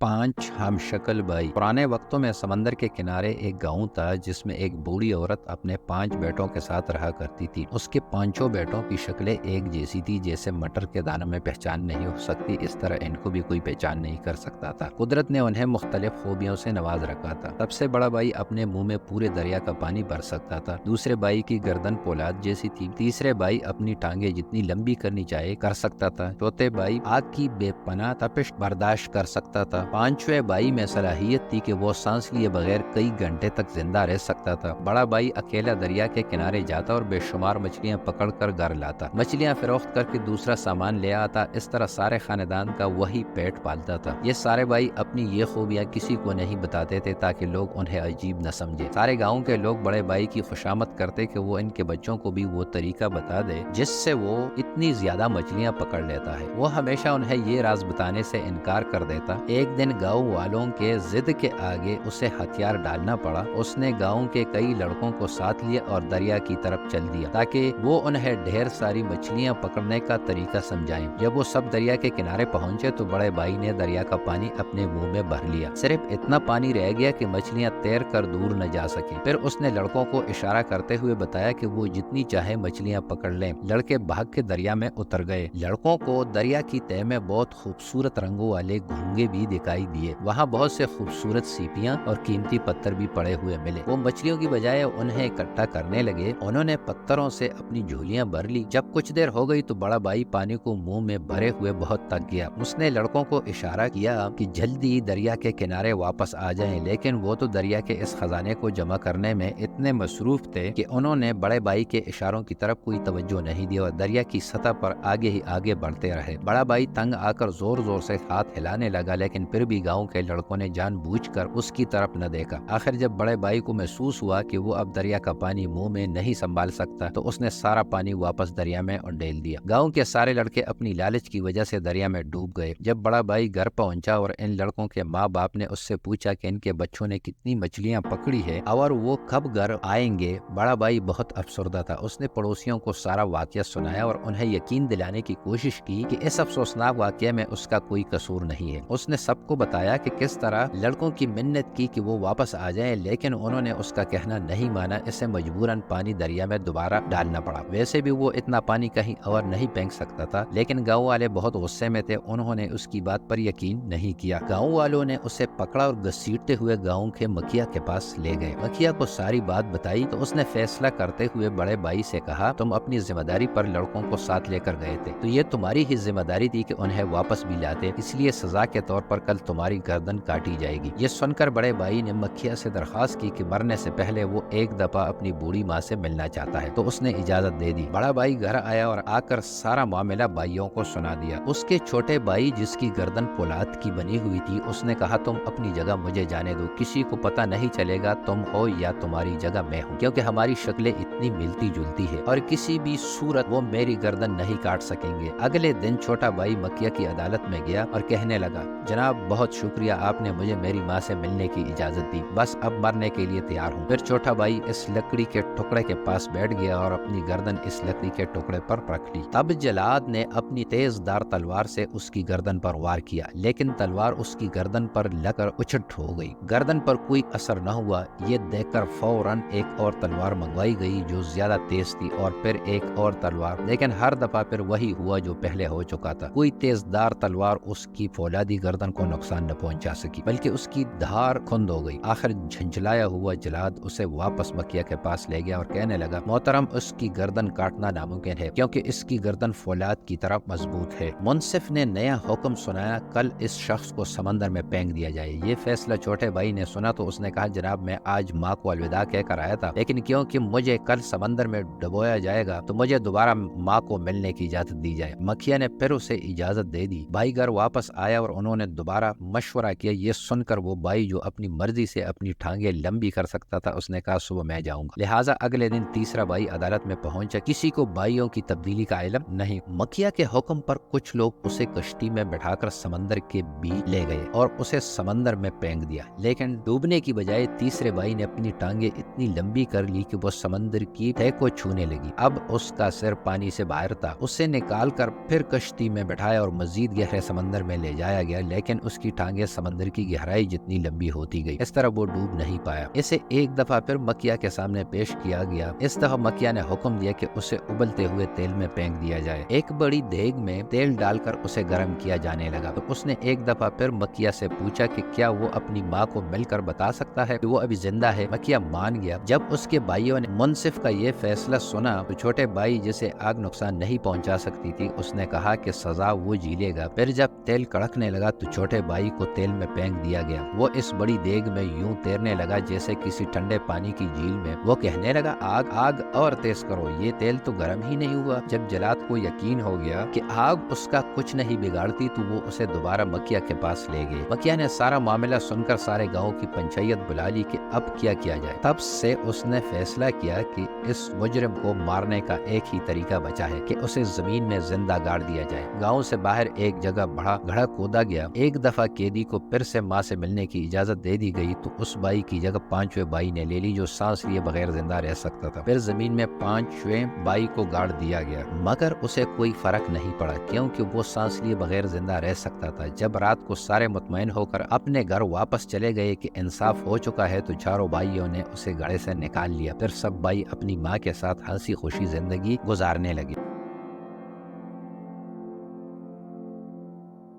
5 ہم شکل بھائی۔ پرانے وقتوں میں سمندر کے کنارے ایک گاؤں تھا جس میں ایک بوڑھی عورت اپنے 5 بیٹوں کے ساتھ رہا کرتی تھی۔ اس کے 5 بیٹوں کی شکلیں ایک جیسی تھی، جیسے مٹر کے دانوں میں پہچان نہیں ہو سکتی، اس طرح ان کو بھی کوئی پہچان نہیں کر سکتا تھا۔ قدرت نے انہیں مختلف خوبیوں سے نواز رکھا تھا۔ سب سے بڑا بھائی اپنے منہ میں پورے دریا کا پانی بھر سکتا تھا۔ دوسرے بھائی کی گردن پولاد جیسی تھی۔ تیسرے بھائی اپنی ٹانگیں جتنی لمبی کرنی چاہے کر سکتا تھا۔ چوتھے بھائی آگ کی بے پناہ تپش برداشت کر سکتا تھا۔ 5ویں بھائی میں صلاحیت تھی کہ وہ سانس لیے بغیر کئی گھنٹے تک زندہ رہ سکتا تھا۔ بڑا بھائی اکیلا دریا کے کنارے جاتا اور بے شمار مچھلیاں پکڑ کر گھر لاتا، مچھلیاں فروخت کر کے دوسرا سامان لے آتا۔ اس طرح سارے خاندان کا وہی پیٹ پالتا تھا۔ یہ سارے بھائی اپنی یہ خوبیاں کسی کو نہیں بتاتے تھے تاکہ لوگ انہیں عجیب نہ سمجھے۔ سارے گاؤں کے لوگ بڑے بھائی کی خوشامد کرتے کہ وہ ان کے بچوں کو بھی وہ طریقہ بتا دے جس سے وہ اتنی زیادہ مچھلیاں پکڑ لیتا ہے۔ وہ ہمیشہ انہیں یہ راز بتانے سے انکار کر دیتا۔ ایک دن گاؤں والوں کے ضد کے آگے اسے ہتھیار ڈالنا پڑا۔ اس نے گاؤں کے کئی لڑکوں کو ساتھ لیا اور دریا کی طرف چل دیا تاکہ وہ انہیں ڈھیر ساری مچھلیاں پکڑنے کا طریقہ سمجھائیں۔ جب وہ سب دریا کے کنارے پہنچے تو بڑے بھائی نے دریا کا پانی اپنے منہ میں بھر لیا۔ صرف اتنا پانی رہ گیا کہ مچھلیاں تیر کر دور نہ جا سکیں۔ پھر اس نے لڑکوں کو اشارہ کرتے ہوئے بتایا کہ وہ جتنی چاہے مچھلیاں پکڑ لیں۔ لڑکے بھاگ کے دریا میں اتر گئے۔ لڑکوں کو دریا کی تہہ میں بہت خوبصورت رنگوں والے گھونگے بھی دکھائی دیے۔ وہاں بہت سے خوبصورت سیپیاں اور قیمتی پتھر بھی پڑے ہوئے ملے۔ وہ مچھلیوں کی بجائے انہیں اکٹھا کرنے لگے۔ انہوں نے پتھروں سے اپنی جھولیاں بھر لی۔ جب کچھ دیر ہو گئی تو بڑا بھائی پانی کو منہ میں بھرے ہوئے بہت تک گیا۔ اس نے لڑکوں کو اشارہ کیا کہ جلدی دریا کے کنارے واپس آ جائیں، لیکن وہ تو دریا کے اس خزانے کو جمع کرنے میں اتنے مصروف تھے کہ انہوں نے بڑے بھائی کے اشاروں کی طرف کوئی توجہ نہیں دی اور دریا کی سطح پر آگے ہی آگے بڑھتے رہے۔ بڑا بھائی تنگ آ کر زور زور سے ہاتھ ہلانے لگا، لیکن پھر بھی گاؤں کے لڑکوں نے جان بوجھ کر اس کی طرف نہ دیکھا۔ آخر جب بڑے بھائی کو محسوس ہوا کہ وہ اب دریا کا پانی منہ میں نہیں سنبھال سکتا تو اس نے سارا پانی واپس دریا میں ڈیل دیا۔ گاؤں کے سارے لڑکے اپنی لالچ کی وجہ سے دریا میں ڈوب گئے۔ جب بڑا بھائی گھر پہنچا اور ان لڑکوں کے ماں باپ نے اس سے پوچھا کہ ان کے بچوں نے کتنی مچھلیاں پکڑی ہے اور وہ کب گھر آئیں گے، بڑا بھائی بہت افسردہ تھا۔ اس نے پڑوسیوں کو سارا واقعہ سنایا اور انہیں یقین دلانے کی کوشش کی کہ اس افسوسناک واقعے میں اس کا کوئی قصور نہیں ہے۔ اس نے سب کو بتایا کہ کس طرح لڑکوں کی منت کی کہ وہ واپس آ جائیں، لیکن انہوں نے اس کا کہنا نہیں مانا۔ اسے مجبوراً پانی دریا میں دوبارہ ڈالنا پڑا۔ ویسے بھی وہ اتنا پانی کہیں اور نہیں پھینک سکتا تھا، لیکن گاؤں والے بہت غصے میں تھے۔ انہوں نے اس کی بات پر یقین نہیں کیا۔ گاؤں والوں نے اسے پکڑا اور گھسیٹتے ہوئے گاؤں کے مکھیا کے پاس لے گئے۔ مکھیا کو ساری بات بتائی تو اس نے فیصلہ کرتے ہوئے بڑے بھائی سے کہا، تم اپنی ذمہ داری پر لڑکوں کو ساتھ لے کر گئے تھے تو یہ تمہاری ہی ذمہ داری تھی کہ انہیں واپس بھی لاتے، اس لیے سزا کے طور پر کل تمہاری گردن کاٹی جائے گی۔ یہ سن کر بڑے بھائی نے مکھیا سے درخواست کی کہ مرنے سے پہلے وہ ایک دفعہ اپنی بوڑھی ماں سے ملنا چاہتا ہے، تو اس نے اجازت دے دی۔ بڑا بھائی گھر آیا اور آ کر سارا معاملہ بھائیوں کو سنا دیا۔ اس کے چھوٹے بھائی جس کی گردن پولاد کی بنی ہوئی تھی، اس نے کہا، تم اپنی جگہ مجھے جانے دو، کسی کو پتہ نہیں چلے گا تم ہو یا تمہاری جگہ میں ہوں، کیونکہ ہماری شکلیں اتنی ملتی جلتی ہے اور کسی بھی صورت وہ میری گردن نہیں کاٹ سکیں گے۔ اگلے دن چھوٹا بھائی مکھیا کی عدالت میں گیا اور کہنے لگا، جناب بہت شکریہ، آپ نے مجھے میری ماں سے ملنے کی اجازت دی، بس اب مرنے کے لیے تیار ہوں۔ پھر چھوٹا بھائی اس لکڑی کے ٹکڑے کے پاس بیٹھ گیا اور اپنی گردن اس لکڑی کے ٹکڑے پر رکھ لی۔ تب جلاد نے اپنی تیز دار تلوار سے اس کی گردن پر وار کیا، لیکن تلوار اس کی گردن پر لگ کر اچھٹ ہو گئی۔ گردن پر کوئی اثر نہ ہوا۔ یہ دیکھ کر فوراً ایک اور تلوار منگوائی گئی جو زیادہ تیز تھی، اور پھر ایک اور تلوار، لیکن ہر دفعہ پھر وہی ہوا جو پہلے ہو چکا تھا۔ کوئی تیز دار تلوار اس کی فولادی گردن کو نقصان نہ پہنچا سکی، بلکہ اس کی دھار کھند ہو گئی۔ آخر جھنجھلایا ہوا جلاد اسے واپس مکھیا کے پاس لے گیا اور کہنے لگا، محترم، اس کی گردن کاٹنا ناممکن ہے کیونکہ اس کی گردن فولاد کی طرح مضبوط ہے۔ منصف نے نیا حکم سنایا، کل اس شخص کو سمندر میں پھینک دیا جائے۔ یہ فیصلہ چھوٹے بھائی نے سنا تو اس نے کہا، جناب میں آج ماں کو الوداع کہہ کر آیا تھا، لیکن کیونکہ مجھے کل سمندر میں ڈبویا جائے گا تو مجھے دوبارہ ماں کو ملنے کی اجازت دی جائے۔ مکھیا نے پھر اسے اجازت دے دی۔ بھائی گھر واپس آیا اور انہوں نے دوبارہ مشورہ کیا۔ یہ سن کر وہ بھائی جو اپنی مرضی سے اپنی ٹانگیں لمبی کر سکتا تھا، اس نے کہا، صبح میں جاؤں گا۔ لہٰذا اگلے دن تیسرا بھائی عدالت میں پہنچا۔ کسی کو بھائیوں کی تبدیلی کا علم نہیں۔ مکھیا کے حکم پر کچھ لوگ اسے کشتی میں بٹھا کر سمندر کے بیچ لے گئے اور اسے سمندر میں پھینک دیا، لیکن ڈوبنے کی بجائے تیسرے بھائی نے اپنی ٹانگیں اتنی لمبی کر لی کہ وہ سمندر کی تہہ کو چھونے لگی۔ اب اس کا سر پانی سے باہر تھا۔ اسے نکال کر پھر کشتی میں بٹھایا اور مزید گہرے سمندر میں لے جایا گیا، لیکن اس کی ٹانگیں سمندر کی گہرائی جتنی لمبی ہوتی گئی۔ اس طرح وہ ڈوب نہیں پایا۔ اسے ایک دفعہ پھر مکیا کے سامنے پیش کیا گیا۔ اس دفعہ مکیا نے حکم دیا کہ اسے ابلتے ہوئے تیل میں پھینک دیا جائے۔ ایک بڑی دیگ میں تیل ڈال کر اسے گرم کیا جانے لگا تو اس نے ایک دفعہ پھر مکیا سے پوچھا کہ کیا وہ اپنی ماں کو مل کر بتا سکتا ہے کہ وہ ابھی زندہ ہے؟ مکیا مان گیا۔ جب اس کے بھائیوں نے منصف کا یہ فیصلہ سنا تو چھوٹے بھائی جسے آگ نقصان نہیں پہنچا سکتی تھی اس نے کہا کہ سزا وہ جھیلے گا۔ پھر جب تیل کڑکنے لگا تو چھوٹے بھائی کو تیل میں پھینک دیا گیا۔ وہ اس بڑی دیگ میں یوں تیرنے لگا جیسے کسی ٹھنڈے پانی کی جھیل میں۔ وہ کہنے لگا آگ آگ اور تیز کرو، یہ تیل تو گرم ہی نہیں ہوا۔ جب جلاد کو یقین ہو گیا کہ آگ اس کا کچھ نہیں بگاڑتی تو وہ اسے دوبارہ مکیا کے پاس لے گئے۔ مکیا نے سارا معاملہ سن کر سارے گاؤں کی پنچایت بلا لی کہ اب کیا کیا جائے۔ تب سے اس نے فیصلہ کیا کہ اس مجرم کو مارنے کا ایک ہی طریقہ بچا ہے کہ اسے زمین میں زندہ گاڑ دیا جائے۔ گاؤں سے باہر ایک جگہ بڑا گڑھا کھودا گیا۔ ایک دفعہ قیدی کو پھر سے ماں سے ملنے کی اجازت دے دی گئی تو اس بھائی کی جگہ پانچویں بھائی نے لے لی جو سانس لیے بغیر زندہ رہ سکتا تھا۔ پھر زمین میں پانچویں بھائی کو گاڑ دیا گیا مگر اسے کوئی فرق نہیں پڑا کیونکہ وہ سانس لیے بغیر زندہ رہ سکتا تھا۔ جب رات کو سارے مطمئن ہو کر اپنے گھر واپس چلے گئے کہ انصاف ہو چکا ہے تو چاروں بھائیوں نے اسے گڑھے سے نکال لیا۔ پھر سب بھائی اپنی ماں کے ساتھ ہنسی خوشی زندگی گزارنے لگے۔